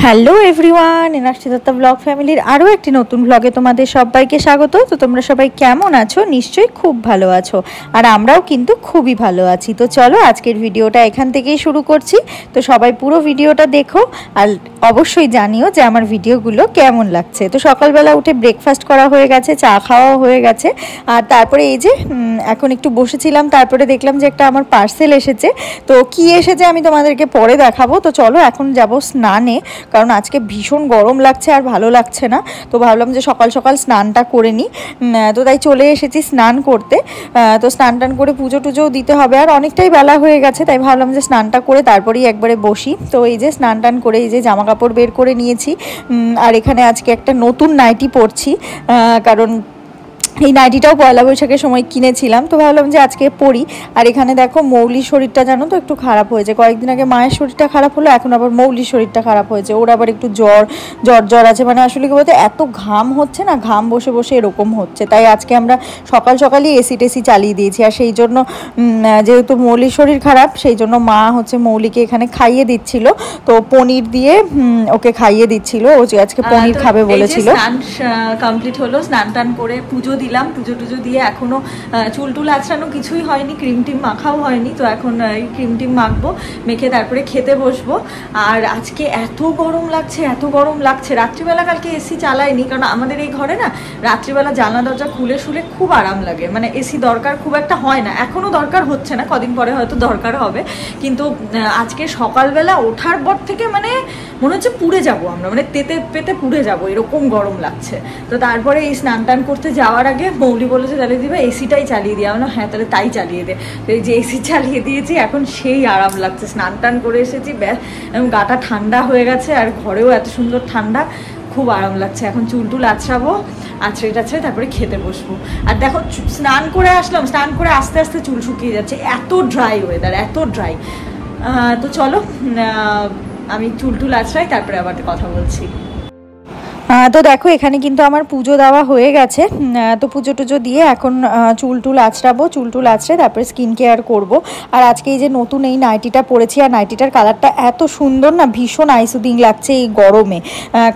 Hello everyone, energy Dutta blog ফ্যামিলির আরও একটি নতুন ব্লগে তোমাদের সবাইকে স্বাগত। তো তোমরা সবাই কেমন আছো? নিশ্চয়ই খুব ভালো আছো, আর আমরাও কিন্তু খুবই ভালো আছি। তো চলো আজকের ভিডিওটা এখান থেকেই শুরু করছি। তো সবাই পুরো ভিডিওটা দেখো আর অবশ্যই জানিও যে আমার ভিডিওগুলো কেমন লাগছে। তো সকালবেলা উঠে ব্রেকফাস্ট করা হয়ে গেছে, চা খাওয়া হয়ে গেছে, আর তারপরে এই যে এখন একটু বসেছিলাম, তারপরে দেখলাম যে একটা আমার পার্সেল এসেছে। তো কি এসেছে আমি তোমাদেরকে পরে দেখাবো। তো চলো এখন যাব স্নানে, কারণ আজকে ভীষণ গরম লাগছে আর ভালো লাগছে না। তো ভাবলাম যে সকাল সকাল স্নানটা করে নিই। তো তাই চলে এসেছি স্নান করতে। তো স্নান টান করে পুজো টুজোও দিতে হবে, আর অনেকটাই বেলা হয়ে গেছে, তাই ভাবলাম যে স্নানটা করে তারপরেই একবারে বসি। তো এই যে স্নান টান করে এই যে জামা কাপড় বের করে নিয়েছি, আর এখানে আজকে একটা নতুন নাইটি পরছি, কারণ এই নাইটিটাও পয়লা বৈশাখের সময় কিনেছিলাম। তো ভাবলাম যে আজকে পরি। আর এখানে দেখো মৌলির শরীরটা জানো তো একটু খারাপ হয়েছে। কয়েকদিন আগে মায়ের শরীরটা খারাপ হলো, এখন আবার মৌলির শরীরটা খারাপ হয়েছে। ওর আবার একটু জ্বর আছে, মানে আসলে কি বলতে এত ঘাম হচ্ছে না, ঘাম বসে বসে এরকম হচ্ছে। তাই আজকে আমরা সকাল সকালই এসি টেসি চালিয়ে দিয়েছি। আর সেই জন্য যেহেতু মৌলির শরীর খারাপ, সেই জন্য মা হচ্ছে মৌলিকে এখানে খাইয়ে দিচ্ছিল। তো পনির দিয়ে ওকে খাইয়ে দিচ্ছিল, ও যে আজকে পনির খাবে বলেছিল। স্নান কমপ্লিট হলো, স্নান টান করে পুজো দিলাম, পুজো টুজো দিয়ে এখনো চুল টুল আঁচড়ানো কিছুই হয়নি, ক্রিম টিম মাখাও হয়নি। তো এখন এই ক্রিম টিম মাখবো, মেখে তারপরে খেতে বসবো। আর আজকে এত গরম লাগছে। রাত্রিবেলা কালকে এসি চালাইনি, কারণ আমাদের এই ঘরে না রাত্রিবেলা জানলা দরজা খুলে শুলে খুব আরাম লাগে, মানে এসি দরকার খুব একটা হয় না, এখনো দরকার হচ্ছে না, কদিন পরে হয়তো দরকার হবে। কিন্তু আজকে সকালবেলা ওঠার পর থেকে মানে মনে হচ্ছে পুড়ে যাবো আমরা, মানে তেতে পেতে পুড়ে যাবো, এরকম গরম লাগছে। তো তারপরে এই স্নান টান করতে যাওয়ার আগে মৌলি বলেছে তাহলে দিবা এসিটাই চালিয়ে দিয়ে। আমরা হ্যাঁ তাহলে তাই চালিয়ে দে। তো এই যে এসি চালিয়ে দিয়েছি, এখন সেই আরাম লাগছে। স্নান টান করে এসেছি, ব্যাস গাটা ঠান্ডা হয়ে গেছে, আর ঘরেও এত সুন্দর ঠান্ডা, খুব আরাম লাগছে। এখন চুল টুল আছড়াবো, আছড়ে তারপরে খেতে বসবো। আর দেখো স্নান করে আসলাম, স্নান করে আস্তে আস্তে চুল শুকিয়ে যাচ্ছে, এত ড্রাই ওয়েদার, এত ড্রাই। তো চলো আমি চুল টুল আছড়াই, তারপরে আবার কথা বলছি। তো দেখো এখানে কিন্তু আমার পুজো দেওয়া হয়ে গেছে। তো পুজো টুজো দিয়ে এখন চুল টুল আঁচড়াবো, চুল টুল আঁচড়ে তারপরে স্কিন কেয়ার করবো। আর আজকে এই যে নতুন এই নাইটিটা পরেছি, আর নাইটিটার কালারটা এত সুন্দর না, ভীষণ আইসুদিং লাগছে এই গরমে।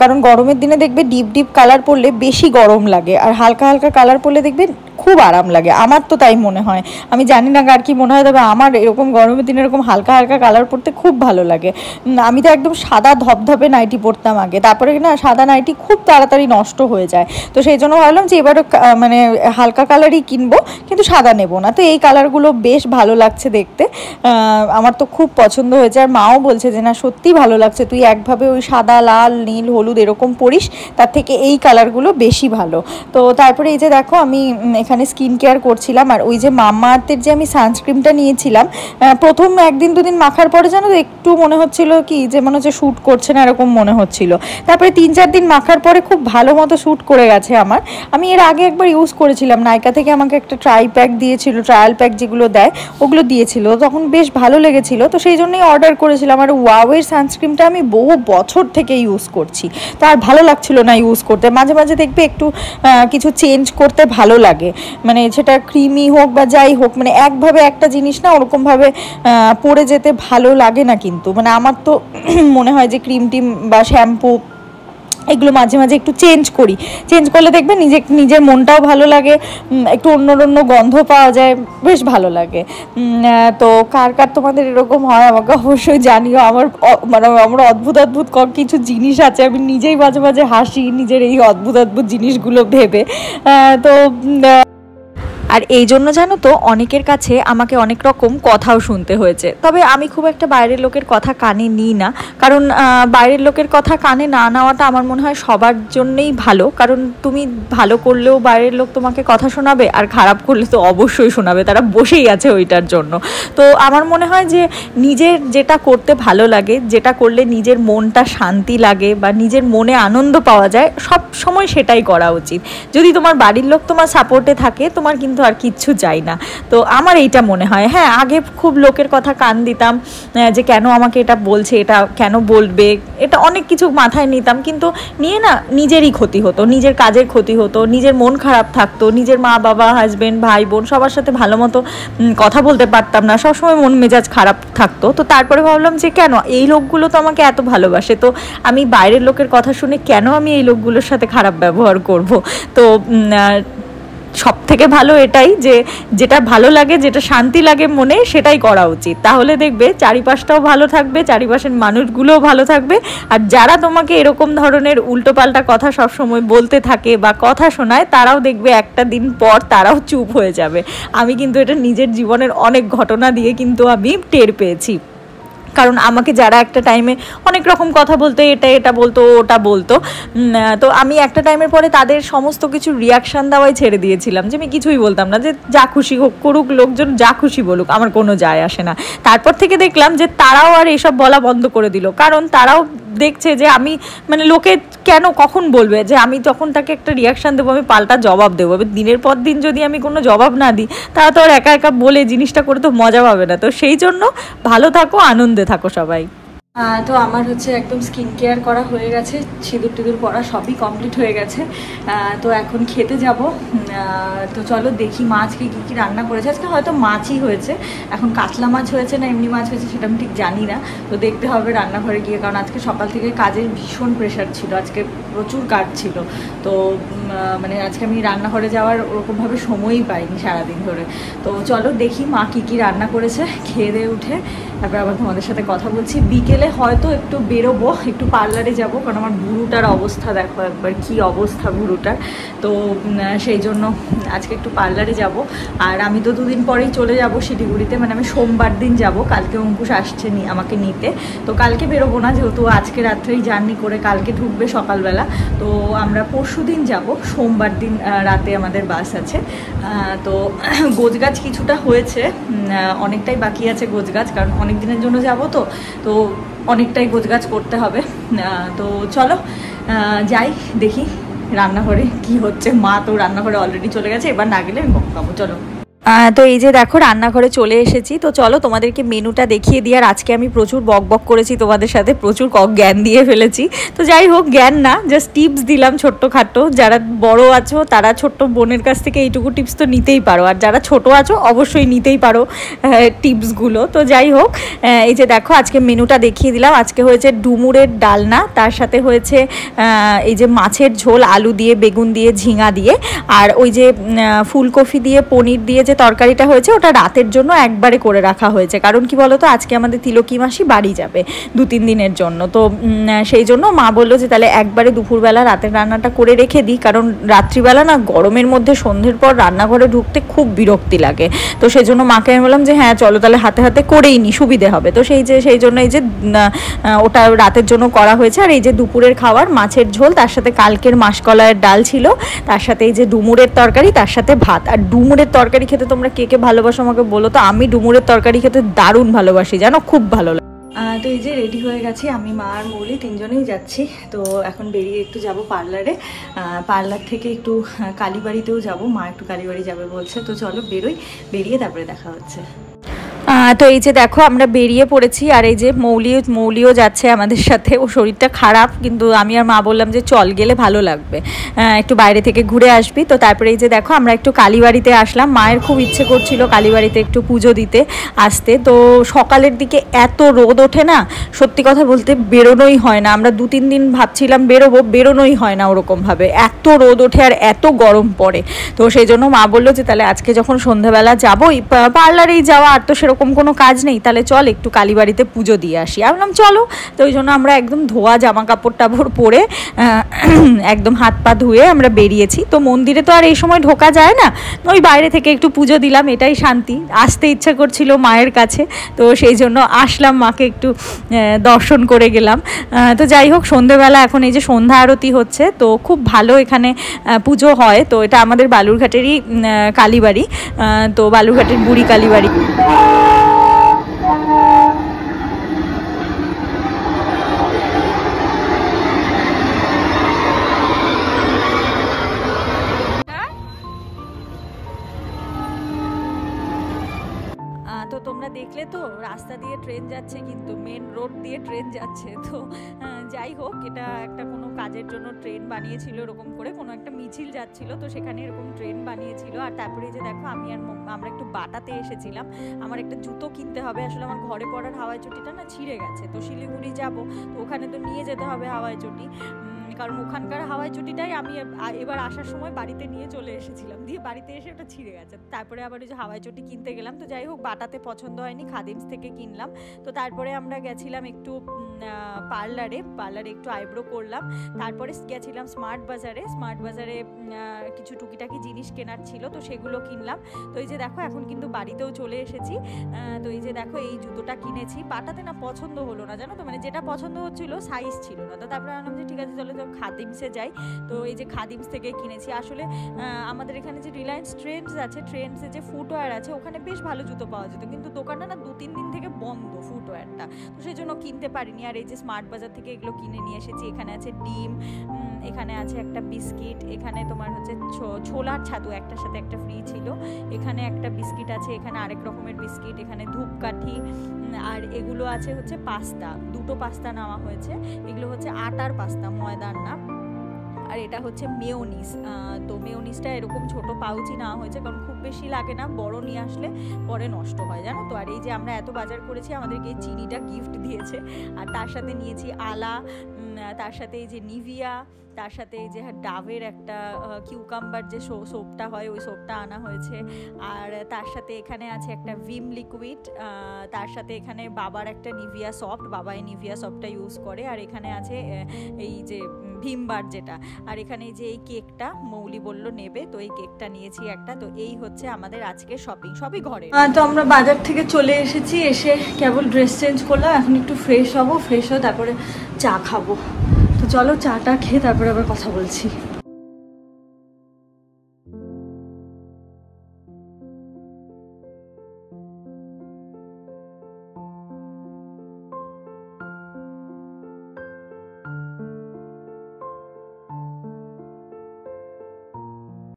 কারণ গরমের দিনে দেখবে ডিপ ডিপ কালার পরলে বেশি গরম লাগে, আর হালকা হালকা কালার পরলে দেখবে খুব আরাম লাগে। আমার তো তাই মনে হয়, আমি জানি না কার কি মনে হয়, তবে আমার এরকম গরমের দিনে এরকম হালকা হালকা কালার পরতে খুব ভালো লাগে। আমি তো একদম সাদা ধপধপে নাইটি পরতাম আগে, তারপরে না সাদা নাইটি খুব তাড়াতাড়ি নষ্ট হয়ে যায়। তো সেই জন্য ভাবলাম যে এবারও মানে হালকা কালারই কিনবো, কিন্তু সাদা নেবো না। তো এই কালারগুলো বেশ ভালো লাগছে দেখতে, আমার তো খুব পছন্দ হয়েছে। আর মাও বলছে যে না সত্যি ভালো লাগছে, তুই একভাবে ওই সাদা লাল নীল হলুদ এরকম পরিস, তার থেকে এই কালারগুলো বেশি ভালো। তো তারপরে এই যে দেখো আমি এখানে স্কিন কেয়ার করছিলাম। আর ওই যে মামা আর্থের যে আমি সানস্ক্রিনটা নিয়েছিলাম, প্রথম একদিন দুদিন মাখার পরে জানো তো একটু মনে হচ্ছিল কি যে মনে হচ্ছে শ্যুট করছে না, এরকম মনে হচ্ছিল। তারপরে 3-4 দিন মাখার পরে খুব ভালো মতো শ্যুট করে গেছে আমার। আমি এর আগে একবার ইউজ করেছিলাম, নাইকা থেকে আমাকে একটা ট্রায়াল প্যাক যেগুলো দেয় ওগুলো দিয়েছিল, তখন বেশ ভালো লেগেছিল। তো সেই জন্যই অর্ডার করেছিলাম। আর ওয়াওয়ের সানস্ক্রিনটা আমি বহু বছর থেকে ইউজ করছি, তো আর ভালো লাগছিল না ইউজ করতে। মাঝে মাঝে দেখবে একটু কিছু চেঞ্জ করতে ভালো লাগে, মানে সেটা ক্রিমি হোক বা যাই হোক, মানে একভাবে একটা জিনিস না ওরকমভাবে পরে যেতে ভালো লাগে না। কিন্তু মানে আমার তো মনে হয় যে ক্রিম টিম বা শ্যাম্পু এগুলো মাঝে মাঝে একটু চেঞ্জ করলে দেখবে নিজের মনটাও ভালো লাগে, একটু অন্য গন্ধ পাওয়া যায়, বেশ ভালো লাগে। তো কার তোমাদের এরকম হয় আমাকে অবশ্যই জানিও। আমার অদ্ভুত কিছু জিনিস আছে, আমি নিজেই মাঝে মাঝে হাসি নিজের এই অদ্ভুত জিনিসগুলো ভেবে। তো আর এই জন্য জানো তো অনেকের কাছে আমাকে অনেক রকম কথাও শুনতে হয়েছে। তবে আমি খুব একটা বাইরের লোকের কথা কানে নিই না, কারণ বাইরের লোকের কথা কানে না নেওয়াটা আমার মনে হয় সবার জন্যই ভালো। কারণ তুমি ভালো করলেও বাইরের লোক তোমাকে কথা শোনাবে, আর খারাপ করলে তো অবশ্যই শোনাবে, তারা বসেই আছে ওইটার জন্য। তো আমার মনে হয় যে নিজের যেটা করতে ভালো লাগে, যেটা করলে নিজের মনটা শান্তি লাগে বা নিজের মনে আনন্দ পাওয়া যায়, সব সময় সেটাই করা উচিত। যদি তোমার বাড়ির লোক তোমার সাপোর্টে থাকে, তোমার কিন্তু আর কিচ্ছু চাই না। তো আমার এইটা মনে হয়। হ্যাঁ, আগে খুব লোকের কথা কান দিতাম, যে কেন আমাকে এটা বলছে, এটা কেন বলবে, এটা অনেক কিছু মাথায় নিতাম, কিন্তু নিয়ে না নিজেরই ক্ষতি হতো, নিজের কাজের ক্ষতি হতো, নিজের মন খারাপ থাকতো, নিজের মা বাবা হাজবেন্ড ভাই বোন সবার সাথে ভালো মতো কথা বলতে পারতাম না, সবসময় মন মেজাজ খারাপ থাকতো। তো তারপরে ভাবলাম যে কেন এই লোকগুলো তো আমাকে এত ভালোবাসে, তো আমি বাইরের লোকের কথা শুনে কেন আমি এই লোকগুলোর সাথে খারাপ ব্যবহার করব। তো সব থেকে ভালো এটাই যে যেটা ভালো লাগে, যেটা শান্তি লাগে মনে, সেটাই করা উচিত। তাহলে দেখবে চারিপাশটাও ভালো থাকবে, চারিপাশের মানুষগুলোও ভালো থাকবে। আর যারা তোমাকে এরকম ধরনের উল্টোপাল্টা কথা সবসময় বলতে থাকে বা কথা শোনায়, তারাও দেখবে একটা দিন পর তারাও চুপ হয়ে যাবে। আমি কিন্তু এটা নিজের জীবনের অনেক ঘটনা দিয়ে কিন্তু আমি টের পেয়েছি। কারণ আমাকে যারা একটা টাইমে অনেক রকম কথা বলতো, এটা বলতো, ওটা বলতো, তো আমি একটা টাইমের পরে তাদের সমস্ত কিছু রিয়াকশান দেওয়াই ছেড়ে দিয়েছিলাম, যে আমি কিছুই বলতাম না, যে যা খুশি করুক লোকজন, যা খুশি বলুক, আমার কোনো যায় আসে না। তারপর থেকে দেখলাম যে তারাও আর এসব বলা বন্ধ করে দিল, কারণ তারাও দেখছে যে আমি মানে লোকে কেন কখন বলবে যে আমি যখন তাকে একটা রিয়াকশান দেবো আমি পাল্টা জবাব দেবো। এবার দিনের পর দিন যদি আমি কোনো জবাব না দিই, তারা তো আর একা একা বলে জিনিসটা করে তো মজা পাবে না। তো সেই জন্য ভালো থাকো, আনন্দে থাকো সবাই। তো আমার হচ্ছে একদম স্কিন কেয়ার করা হয়ে গেছে, সিঁদুর টিঁদুর পরা সবই কমপ্লিট হয়ে গেছে। তো এখন খেতে যাব। তো চলো দেখি মা আজকে কী কী রান্না করেছে। আজকে হয়তো মাছই হয়েছে, এখন কাতলা মাছ হয়েছে না এমনি মাছ হয়েছে সেটা আমি ঠিক জানি না। তো দেখতে হবে রান্নাঘরে গিয়ে, কারণ আজকে সকাল থেকে কাজের ভীষণ প্রেশার ছিল, আজকে প্রচুর কাজ ছিল। তো মানে আজকে আমি রান্নাঘরে যাওয়ার ওরকমভাবে সময়ই পাইনি সারাদিন ধরে। তো চলো দেখি মা কী কী রান্না করেছে, খেয়ে দিয়ে উঠে তারপর আবার তোমাদের সাথে কথা বলছি। বিকেলে হয়তো একটু বেরোবো, একটু পার্লারে যাব, কারণ আমার ভুরুটার অবস্থা দেখো একবার, কি অবস্থা ভুরুটার। তো সেই জন্য আজকে একটু পার্লারে যাব। আর আমি তো দুদিন পরেই চলে যাব শিলিগুড়িতে, মানে আমি সোমবার দিন যাব, কালকে অঙ্কুশ আসছে আমাকে নিতে। তো কালকে বেরোবো না, যেহেতু আজকে রাত্রেই জার্নি করে কালকে ঢুকবে সকালবেলা। তো আমরা পরশু দিন যাব, সোমবার দিন রাতে আমাদের বাস আছে। তো গোছগাছ কিছুটা হয়েছে, অনেকটাই বাকি আছে গোছগাছ, কারণ অনেক দিনের জন্য যাব, তো অনেকটাই গোছগাছ করতে হবে। তো চলো যাই দেখি রান্নাঘরে কি হচ্ছে। মা তো রান্নাঘরে অলরেডি চলে গেছে, এবার না গেলে আমি বক পাবো। চলো। তো এই যে দেখো রান্নাঘরে চলে এসেছি। তো চলো তোমাদেরকে মেনুটা দেখিয়ে দিই। আর আজকে আমি প্রচুর বক করেছি তোমাদের সাথে, প্রচুর জ্ঞান দিয়ে ফেলেছি। তো যাই হোক, জ্ঞান না, জাস্ট টিপস দিলাম ছোট্টখাটো। যারা বড় আছো তারা ছোট্ট বোনের কাছ থেকে এইটুকু টিপস তো নিতেই পারো, আর যারা ছোট আছো অবশ্যই নিতেই পারো টিপসগুলো। তো যাই হোক, এই যে দেখো আজকে মেনুটা দেখিয়ে দিলাম। আজকে হয়েছে ডুমুরের ডালনা, তার সাথে হয়েছে এই যে মাছের ঝোল, আলু দিয়ে, বেগুন দিয়ে, ঝিঙা দিয়ে, আর ওই যে ফুলকপি দিয়ে পনির দিয়ে যে তরকারিটা হয়েছে ওটা রাতের জন্য একবারে করে রাখা হয়েছে। কারণ কি বলো তো, আজকে আমাদের তিলকি মাসি বাড়ি যাবে 2-3 দিনের জন্য। তো সেই জন্য মা বললো যে তাহলে একবারে দুপুরবেলা রাতের রান্নাটা করে রেখে দিই, কারণ রাত্রিবেলা না গরমের মধ্যে সন্ধ্যের পর রান্নাঘরে ঢুকতে খুব বিরক্তি লাগে। তো সেই জন্য মাকে আমি বললাম যে হ্যাঁ চলো তাহলে হাতে হাতে করেই নি, সুবিধে হবে। তো সেই জন্য এই যে ওটা রাতের জন্য করা হয়েছে। আর এই যে দুপুরের খাবার, মাছের ঝোল, তার সাথে কালকের মাসকলাইয়ের ডাল ছিল, তার সাথে এই যে ডুমুরের তরকারি, তার সাথে ভাত। আর ডুমুরের তরকারি খেতে তোমরা কে কে ভালোবাসো আমাকে বলো তো। আমি ডুমুরের তরকারি খেতে দারুণ ভালোবাসি, জানো, খুব ভালো লাগে। তো এই যে রেডি হয়ে গেছি, আমি মা আর মৌলি তিনজনেই যাচ্ছি। তো এখন বেরিয়ে একটু যাব পার্লারে, পার্লার থেকে একটু কালীবাড়িতেও যাব, মা একটু কালীবাড়ি যাবে বলছে। তো চলো বেরোই, বেরিয়ে তারপরে দেখা হচ্ছে। তো এই যে দেখো আমরা বেরিয়ে পড়েছি। আর এই যে মৌলিও যাচ্ছে আমাদের সাথে। ও শরীরটা খারাপ, কিন্তু আমি আর মা বললাম যে চল, গেলে ভালো লাগবে, একটু বাইরে থেকে ঘুরে আসবি। তো তারপরে এই যে দেখো আমরা একটু কালীবাড়িতে আসলাম। মায়ের খুব ইচ্ছে করছিল কালীবাড়িতে একটু পুজো দিতে আসতে। তো সকালের দিকে এত রোদ ওঠে না, সত্যি কথা বলতে বেরোনোই হয় না। আমরা 2-3 দিন ভাবছিলাম বেরোনোই হয় না ওরকমভাবে, এত রোদ ওঠে আর এত গরম পড়ে। তো সেই জন্য মা বললো যে তাহলে আজকে যখন সন্ধ্যাবেলা যাবোই পার্লারেই যাওয়া, আর তো সেরকম কোনো কাজ নেই, তাহলে চল একটু কালীবাড়িতে পুজো দিয়ে আসি। আমি বললাম চলো। তো ওই জন্য আমরা একদম ধোয়া জামা কাপড় টাপড় পরে একদম হাত পা ধুয়ে আমরা বেরিয়েছি। তো মন্দিরে তো আর এই সময় ঢোকা যায় না, ওই বাইরে থেকে একটু পুজো দিলাম, এটাই শান্তি। আসতে ইচ্ছা করছিল মায়ের কাছে, তো সেই জন্য আসলাম, মাকে একটু দর্শন করে গেলাম। তো যাই হোক, সন্ধেবেলা এখন এই যে সন্ধ্যা আরতি হচ্ছে, তো খুব ভালো এখানে পুজো হয়। তো এটা আমাদের বালুরঘাটেরই কালীবাড়ি, তো বালুরঘাটের বুড়ি কালীবাড়ি। দেখলে তো রাস্তা দিয়ে ট্রেন যাচ্ছে, কিন্তু মেন রোড দিয়ে ট্রেন যাচ্ছে। তো যাই হোক, এটা একটা কোনো কাজের জন্য ট্রেন বানিয়েছিল, এরকম করে কোনো একটা মিছিল যাচ্ছিল, তো সেখানে এরকম ট্রেন বানিয়েছিল। আর তারপরে যে দেখো আমরা একটু বাটাতে এসেছিলাম, আমার একটা জুতো কিনতে হবে। আসলে আমার ঘরে পরার হাওয়াই চটিটা না ছিঁড়ে গেছে, তো শিলিগুড়ি যাব, তো ওখানে তো নিয়ে যেতে হবে হাওয়াই চটি, কারণ ওখানকার হাওয়াই চটিটাই আমি এবার আসার সময় বাড়িতে নিয়ে চলে এসেছিলাম, দিয়ে বাড়িতে এসে ওটা ছিঁড়ে গেছে। তারপরে আবার ওই যে হাওয়াই চটি কিনতে গেলাম, তো যাই হোক বাটাতে পছন্দ হয়নি, খাদিমস থেকে কিনলাম। তো তারপরে আমরা গেছিলাম একটু পার্লারে একটু আইব্রো করলাম। তারপরে গেছিলাম স্মার্ট বাজারে কিছু টুকিটাকি জিনিস কেনার ছিল, তো সেগুলো কিনলাম। তো এই যে দেখো এখন কিন্তু বাড়িতেও চলে এসেছি। তো এই যে দেখো এই জুতোটা কিনেছি, বাটাতে না পছন্দ হলো না, জানো তো, মানে যেটা পছন্দ হচ্ছিল সাইজ ছিল না। তো তারপরে আনলাম যে ঠিক আছে চলো খাদিমসে যাই। তো এই যে খাদিমস থেকে কিনেছি। আসলে আমাদের এখানে যে রিলায়েন্স ট্রেন্ডসে যে ফুটওয়্যার আছে, ওখানে বেশ ভালো জুতো পাওয়া যেত, কিন্তু দোকানটা না 2-3 দিন থেকে বন্ধ ফুটওয়্যারটা, তো সেই জন্য কিনতে পারিনি। আর এই যে স্মার্ট বাজার থেকে এগুলো কিনে নিয়ে এসেছি। এখানে আছে ডিম, এখানে আছে একটা বিস্কিট, এখানে তোমার হচ্ছে ছোলার ছাতু একটার সাথে একটা ফ্রি ছিল, এখানে একটা বিস্কিট আছে, এখানে আরেক রকমের বিস্কিট, এখানে ধূপকাঠি, আর এগুলো আছে হচ্ছে পাস্তা, 2টো পাস্তা নেওয়া হয়েছে। এগুলো হচ্ছে আটার পাস্তা, ময়দার না। আর এটা হচ্ছে মেয়োনিজ। তো মেয়োনিজটা এরকম ছোট পাউচই নেওয়া হয়েছে, কারণ খুব বেশি লাগে না, বড় নিয়ে আসলে পরে নষ্ট হয়, জানো তো। আর এই যে আমরা এত বাজার করেছি, আমাদেরকে এই চিনিটা গিফট দিয়েছে। আর তার সাথে নিয়েছি আলা, তার সাথে এই যে নিভিয়া, তার সাথে এই যে ডাভের একটা কিউকাম্বার যে সোপটা হয়, ওই সোপটা আনা হয়েছে। আর তার সাথে এখানে আছে একটা ভিম লিকুইড, তার সাথে এখানে বাবার একটা নিভিয়া সফট, বাবা এই নিভিয়া সফটটা ইউজ করে। আর এখানে আছে এই যে ভিমবার যেটা। আর এখানে যে এই কেকটা মৌলি বললো নেবে, তো এই কেকটা নিয়েছি একটা। তো এই হচ্ছে আমাদের আজকে শপিং, সবই ঘরে। তো আমরা বাজার থেকে চলে এসেছি, এসে কেবল ড্রেস চেঞ্জ করলাম, এখন একটু ফ্রেশ হয়ে তারপরে চা খাবো। তো চলো চাটা খেয়ে তারপরে আবার কথা বলছি।